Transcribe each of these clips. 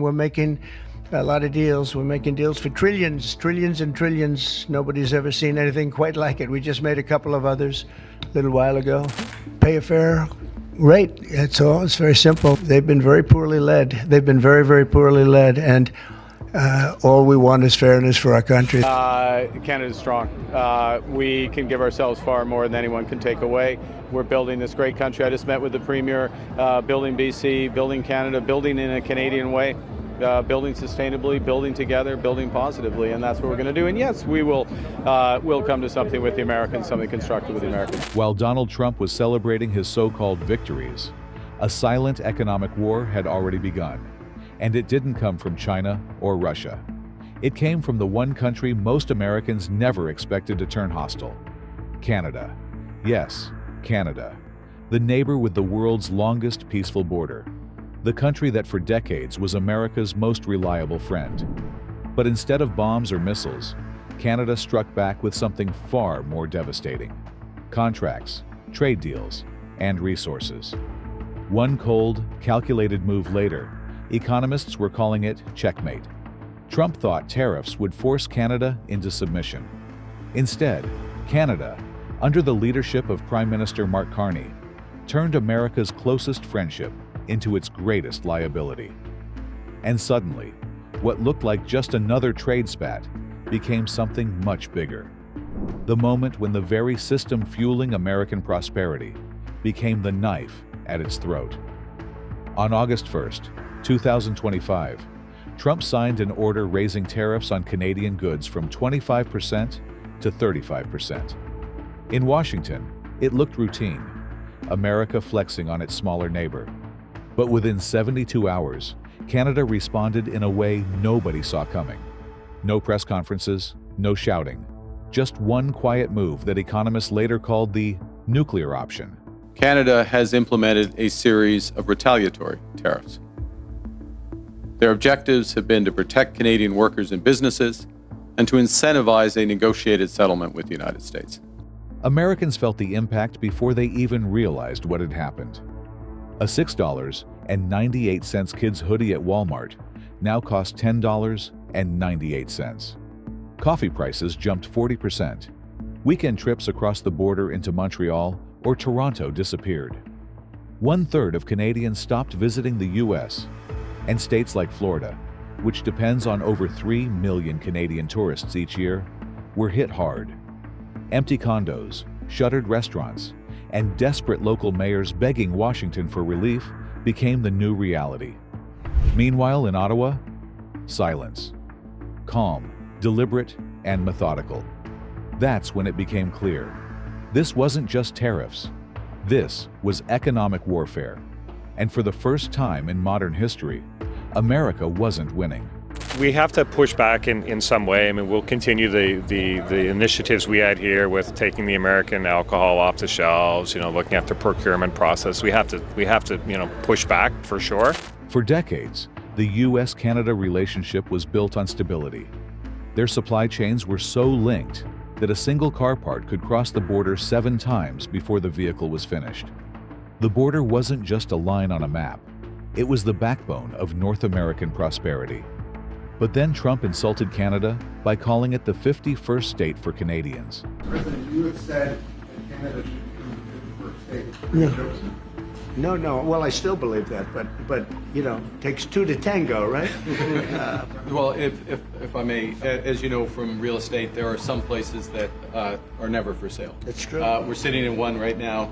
We're making a lot of deals. We're making deals for trillions, trillions and trillions. Nobody's ever seen anything quite like it. We just made a couple of others a little while ago. Pay a fair rate. That's all. It's very simple. They've been very poorly led. They've been very, very poorly led. And all we want is fairness for our country. Canada's strong. We can give ourselves far more than anyone can take away. We're building this great country. I just met with the Premier, building BC, building Canada, building in a Canadian way, building sustainably, building together, building positively, and that's what we're going to do. And yes, we'll come to something with the Americans, something constructive with the Americans. While Donald Trump was celebrating his so-called victories, a silent economic war had already begun. And it didn't come from China or Russia. It came from the one country most Americans never expected to turn hostile: Canada. Yes, Canada. The neighbor with the world's longest peaceful border. The country that for decades was America's most reliable friend. But instead of bombs or missiles, Canada struck back with something far more devastating: contracts, trade deals, and resources. One cold, calculated move later, economists were calling it checkmate. Trump thought tariffs would force Canada into submission. Instead, Canada, under the leadership of Prime Minister Mark Carney, turned America's closest friendship into its greatest liability. And suddenly, what looked like just another trade spat became something much bigger. The moment when the very system fueling American prosperity became the knife at its throat. On August 1st, 2025, Trump signed an order raising tariffs on Canadian goods from 25% to 35%. In Washington, it looked routine, America flexing on its smaller neighbor. But within 72 hours, Canada responded in a way nobody saw coming. No press conferences, no shouting, just one quiet move that economists later called the nuclear option. Canada has implemented a series of retaliatory tariffs. Their objectives have been to protect Canadian workers and businesses and to incentivize a negotiated settlement with the United States. Americans felt the impact before they even realized what had happened. A $6.98 kids' hoodie at Walmart now costs $10.98. Coffee prices jumped 40%. Weekend trips across the border into Montreal or Toronto disappeared. 1/3 of Canadians stopped visiting the U.S., and states like Florida, which depends on over 3 million Canadian tourists each year, were hit hard. Empty condos, shuttered restaurants, and desperate local mayors begging Washington for relief became the new reality. Meanwhile, in Ottawa, silence. Calm, deliberate, and methodical. That's when it became clear. This wasn't just tariffs. This was economic warfare. And for the first time in modern history, America wasn't winning. We have to push back in some way. I mean, we'll continue the initiatives we had here with taking the American alcohol off the shelves, looking at the procurement process. We have to push back for sure. For decades, the U.S.-Canada relationship was built on stability. Their supply chains were so linked that a single car part could cross the border 7 times before the vehicle was finished. The border wasn't just a line on a map. It was the backbone of North American prosperity. But then Trump insulted Canada by calling it the 51st state for Canadians. President, you have said that Canada should become the 51st state. No. Well, I still believe that, but takes 2 to tango, right? Well, if I may, as you know from real estate, there are some places that are never for sale. That's true. We're sitting in one right now,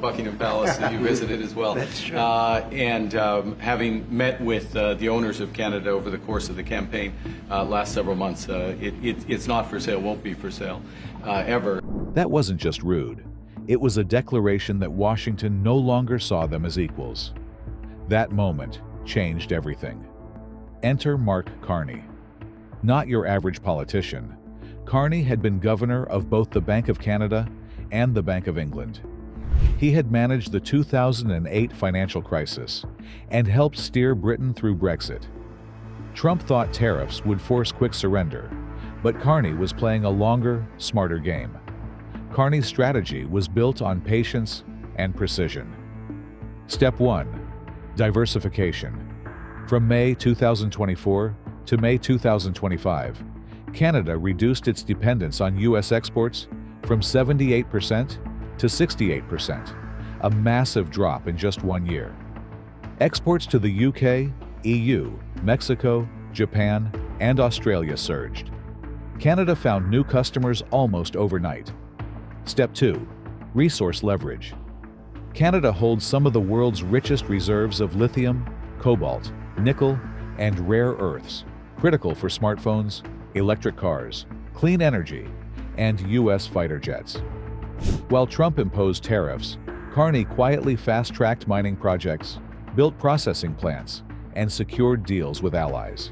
Buckingham Palace, that you visited as well. That's true. And having met with the owners of Canada over the course of the campaign last several months, it's not for sale, won't be for sale, ever. That wasn't just rude. It was a declaration that Washington no longer saw them as equals. That moment changed everything. Enter Mark Carney. Not your average politician, Carney had been governor of both the Bank of Canada and the Bank of England. He had managed the 2008 financial crisis and helped steer Britain through Brexit. Trump thought tariffs would force quick surrender, but Carney was playing a longer, smarter game. Carney's strategy was built on patience and precision. Step 1. Diversification. From May 2024 to May 2025, Canada reduced its dependence on U.S. exports from 78% to 68%, a massive drop in just 1 year. Exports to the UK, EU, Mexico, Japan, and Australia surged. Canada found new customers almost overnight. Step 2. Resource leverage. Canada holds some of the world's richest reserves of lithium, cobalt, nickel, and rare earths, critical for smartphones, electric cars, clean energy, and U.S. fighter jets. While Trump imposed tariffs, Carney quietly fast-tracked mining projects, built processing plants, and secured deals with allies.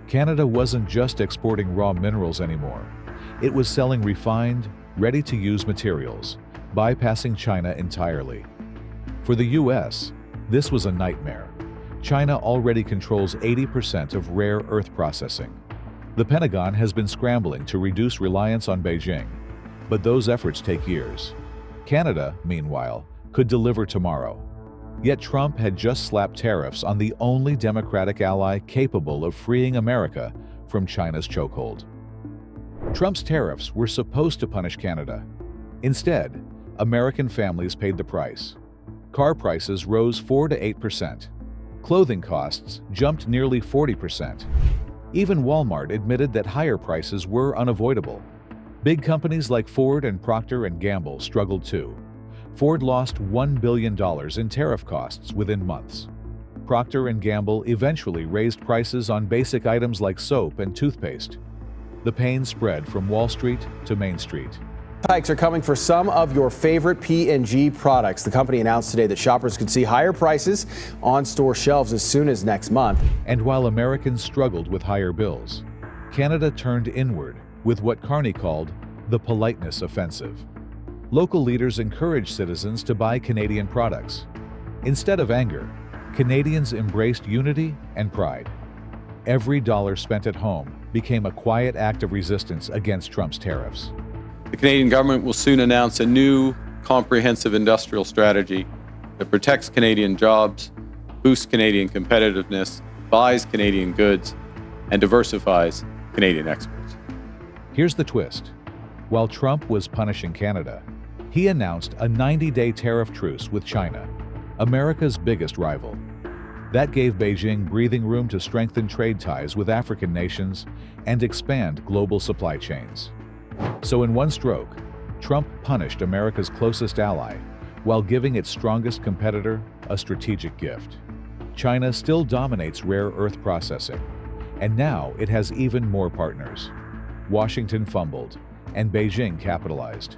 Canada wasn't just exporting raw minerals anymore. It was selling refined, ready-to-use materials, bypassing China entirely. For the U.S., this was a nightmare. China already controls 80% of rare earth processing. The Pentagon has been scrambling to reduce reliance on Beijing, but those efforts take years. Canada, meanwhile, could deliver tomorrow. Yet Trump had just slapped tariffs on the only democratic ally capable of freeing America from China's chokehold. Trump's tariffs were supposed to punish Canada. Instead, American families paid the price. Car prices rose 4 to 8%. Clothing costs jumped nearly 40%. Even Walmart admitted that higher prices were unavoidable. Big companies like Ford and Procter & Gamble struggled too. Ford lost $1 billion in tariff costs within months. Procter & Gamble eventually raised prices on basic items like soap and toothpaste. The pain spread from Wall Street to Main Street. Hikes are coming for some of your favorite P&G products. The company announced today that shoppers could see higher prices on store shelves as soon as next month. And while Americans struggled with higher bills, Canada turned inward with what Carney called the politeness offensive. Local leaders encouraged citizens to buy Canadian products. Instead of anger, Canadians embraced unity and pride. Every dollar spent at home became a quiet act of resistance against Trump's tariffs. The Canadian government will soon announce a new comprehensive industrial strategy that protects Canadian jobs, boosts Canadian competitiveness, buys Canadian goods, and diversifies Canadian exports. Here's the twist. While Trump was punishing Canada, he announced a 90-day tariff truce with China, America's biggest rival. That gave Beijing breathing room to strengthen trade ties with African nations and expand global supply chains. So in one stroke, Trump punished America's closest ally while giving its strongest competitor a strategic gift. China still dominates rare earth processing, and now it has even more partners. Washington fumbled, and Beijing capitalized.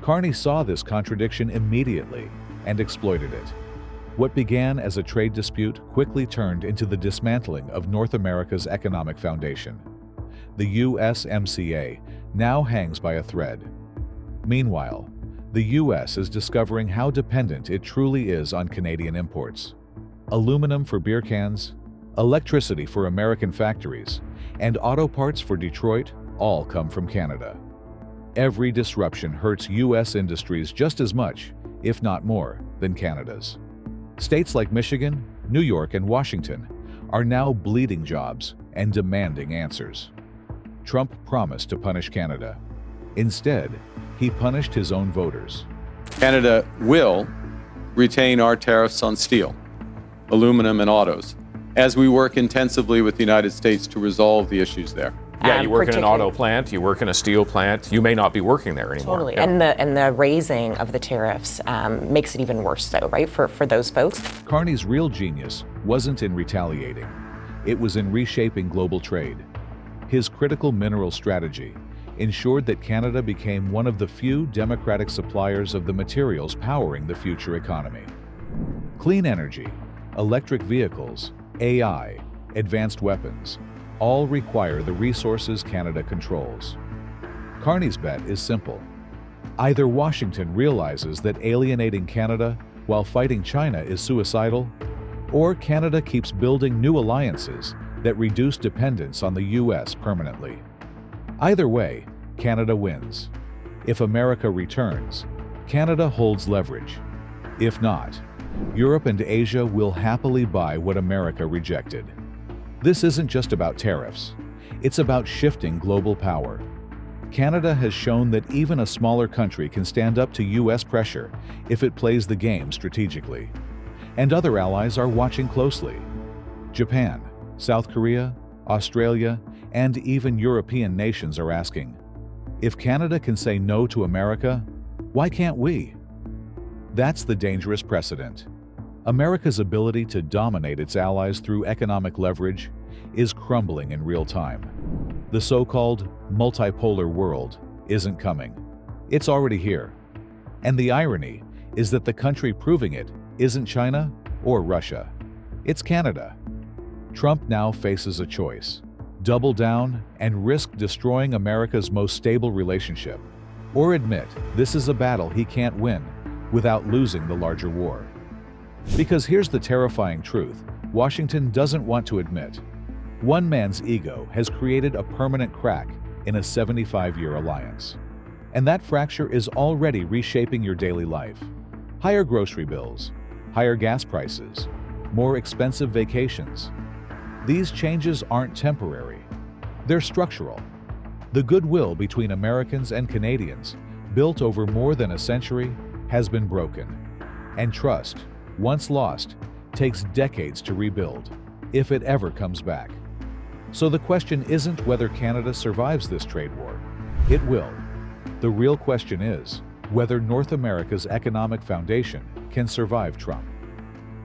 Carney saw this contradiction immediately and exploited it. What began as a trade dispute quickly turned into the dismantling of North America's economic foundation. The USMCA now hangs by a thread. Meanwhile, the U.S. is discovering how dependent it truly is on Canadian imports. Aluminum for beer cans, electricity for American factories, and auto parts for Detroit all come from Canada. Every disruption hurts U.S. industries just as much, if not more, than Canada's. States like Michigan, New York, and Washington are now bleeding jobs and demanding answers. Trump promised to punish Canada. Instead, he punished his own voters. Canada will retain our tariffs on steel, aluminum, and autos as we work intensively with the United States to resolve the issues there. Yeah, you work in an auto plant, you work in a steel plant, you may not be working there anymore. Totally, Yeah. and the raising of the tariffs makes it even worse, though, right, for those folks. Carney's real genius wasn't in retaliating. It was in reshaping global trade. His critical mineral strategy ensured that Canada became one of the few democratic suppliers of the materials powering the future economy. Clean energy, electric vehicles, AI, advanced weapons, all require the resources Canada controls. Carney's bet is simple. Either Washington realizes that alienating Canada while fighting China is suicidal, or Canada keeps building new alliances that reduce dependence on the U.S. permanently. Either way, Canada wins. If America returns, Canada holds leverage. If not, Europe and Asia will happily buy what America rejected. This isn't just about tariffs. It's about shifting global power. Canada has shown that even a smaller country can stand up to U.S. pressure if it plays the game strategically. And other allies are watching closely. Japan, South Korea, Australia, and even European nations are asking, if Canada can say no to America, why can't we? That's the dangerous precedent. America's ability to dominate its allies through economic leverage is crumbling in real time. The so-called multipolar world isn't coming. It's already here. And the irony is that the country proving it isn't China or Russia. It's Canada. Trump now faces a choice: double down and risk destroying America's most stable relationship, or admit this is a battle he can't win without losing the larger war. Because here's the terrifying truth Washington doesn't want to admit. One man's ego has created a permanent crack in a 75-year alliance. And that fracture is already reshaping your daily life. Higher grocery bills, higher gas prices, more expensive vacations. These changes aren't temporary. They're structural. The goodwill between Americans and Canadians, built over more than a century, has been broken. And trust, once lost, takes decades to rebuild, if it ever comes back. So the question isn't whether Canada survives this trade war. It will. The real question is whether North America's economic foundation can survive Trump.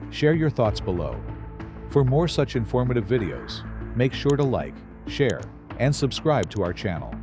Share your thoughts below. For more such informative videos, make sure to like, share, and subscribe to our channel.